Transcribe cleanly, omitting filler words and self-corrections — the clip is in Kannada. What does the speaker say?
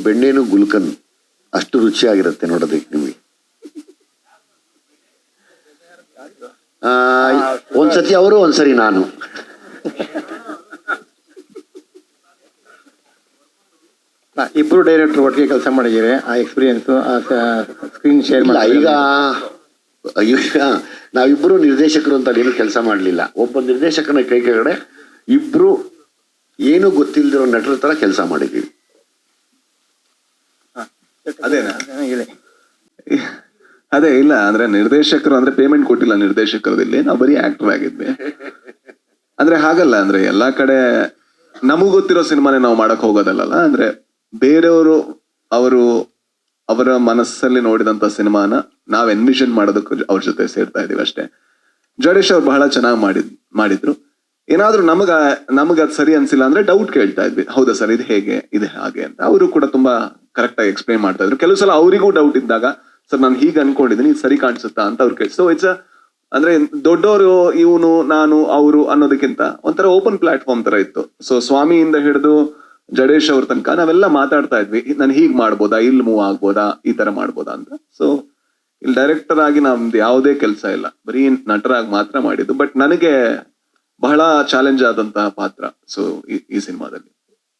ಬೆಣ್ಣೆನು ಗುಲ್ಕನ್ ಅಷ್ಟು ರುಚಿಯಾಗಿರುತ್ತೆ ನೋಡೋದಕ್ಕೆ ನಿಮಗೆ. ಒಂದ್ಸತಿ ಅವರು ಒಂದ್ಸರಿ ನಾನು. ಇಬ್ರು ಡೈರೆಕ್ಟರ್ ಒಟ್ಟಿಗೆ ಕೆಲಸ ಮಾಡಿದ್ದೀರಿ, ಆ ಎಕ್ಸ್ಪೀರಿಯನ್ಸ್ ಸ್ಕ್ರೀನ್ ಶೇರ್ ಇಲ್ಲ. ಈಗ ನಾವಿಬ್ರು ನಿರ್ದೇಶಕರು ಅಂತ ಏನು ಕೆಲಸ ಮಾಡಲಿಲ್ಲ. ಒಬ್ಬ ನಿರ್ದೇಶಕನ ಕೈ ಕೆಳಗಡೆ ಇಬ್ರು ಏನು ಗೊತ್ತಿಲ್ಲದಿರೋ ನಟರ ತರ ಕೆಲಸ ಮಾಡಿದ್ದೀವಿ. ಅದೇನಾ? ಅದೇ ಇಲ್ಲ ಅಂದ್ರೆ ನಿರ್ದೇಶಕರು ಅಂದ್ರೆ ಪೇಮೆಂಟ್ ಕೊಟ್ಟಿಲ್ಲ ನಿರ್ದೇಶಕರದಲ್ಲಿ, ನಾವು ಬರೀ ಆಕ್ಟರ್ ಆಗಿದ್ವಿ. ಅಂದ್ರೆ ಹಾಗಲ್ಲ, ಅಂದ್ರೆ ಎಲ್ಲಾ ಕಡೆ ನಮಗ್ ಗೊತ್ತಿರೋ ಸಿನಿಮಾನೇ ನಾವು ಮಾಡಕ್ ಹೋಗೋದಲ್ಲ. ಅಂದ್ರೆ ಬೇರೆಯವರು ಅವರ ಮನಸ್ಸಲ್ಲಿ ನೋಡಿದಂತ ಸಿನಿಮಾನ ನಾವ್ ಎನ್ವಿಷನ್ ಮಾಡೋದಕ್ಕೆ ಅವ್ರ ಜೊತೆ ಸೇರ್ತಾ ಇದೀವಿ ಅಷ್ಟೇ. ಜಡೇಶ್ ಅವ್ರು ಬಹಳ ಚೆನ್ನಾಗಿ ಮಾಡಿದ್ರು. ಏನಾದ್ರೂ ನಮಗ ಅದ್ ಸರಿ ಅನ್ಸಿಲ್ಲ ಅಂದ್ರೆ ಡೌಟ್ ಕೇಳ್ತಾ ಇದ್ವಿ, ಹೌದಾ ಸರ್ ಇದು ಹೇಗೆ ಇದು ಹಾಗೆ ಅಂತ. ಅವರು ಕೂಡ ತುಂಬಾ ಕರೆಕ್ಟ್ ಆಗಿ ಎಕ್ಸ್ಪ್ಲೈನ್ ಮಾಡ್ತಾ ಇದ್ರು. ಕೆಲವು ಸಲ ಅವರಿಗೂ ಡೌಟ್ ಇದ್ದಾಗ, ಸರ್ ನಾನು ಹೀಗೆ ಅನ್ಕೊಂಡಿದ್ದೀನಿ ಇದು ಸರಿ ಕಾಣಿಸುತ್ತಾ ಅಂತ ಅವ್ರು ಕೇಳಿ. ಸೊ ಇಟ್ಸ್ ಅಂದ್ರೆ ದೊಡ್ಡವರು ಇವನು ನಾನು ಅವರು ಅನ್ನೋದಕ್ಕಿಂತ ಒಂಥರ ಓಪನ್ ಪ್ಲಾಟ್ಫಾರ್ಮ್ ತರ ಇತ್ತು. ಸೊ ಸ್ವಾಮಿಯಿಂದ ಹಿಡಿದು ಜಡೇಶ್ ಅವ್ರ ತನಕ ನಾವೆಲ್ಲ ಮಾತಾಡ್ತಾ ಇದ್ವಿ, ನಾನು ಹೀಗ್ ಮಾಡ್ಬೋದಾ, ಇಲ್ಲಿ ಮೂವ್ ಆಗ್ಬೋದಾ, ಈ ತರ ಮಾಡ್ಬೋದಾ ಅಂತ. ಸೊ ಇಲ್ಲಿ ಡೈರೆಕ್ಟರ್ ಆಗಿ ನಮ್ದು ಯಾವುದೇ ಕೆಲಸ ಇಲ್ಲ, ಬರೀ ನಟರಾಗಿ ಮಾತ್ರ ಮಾಡಿದ್ದು. ಬಟ್ ನನಗೆ ಬಹಳ ಚಾಲೆಂಜ್ ಆದಂತಹ ಪಾತ್ರ ಸೊ ಈ ಸಿನಿಮಾದಲ್ಲಿ.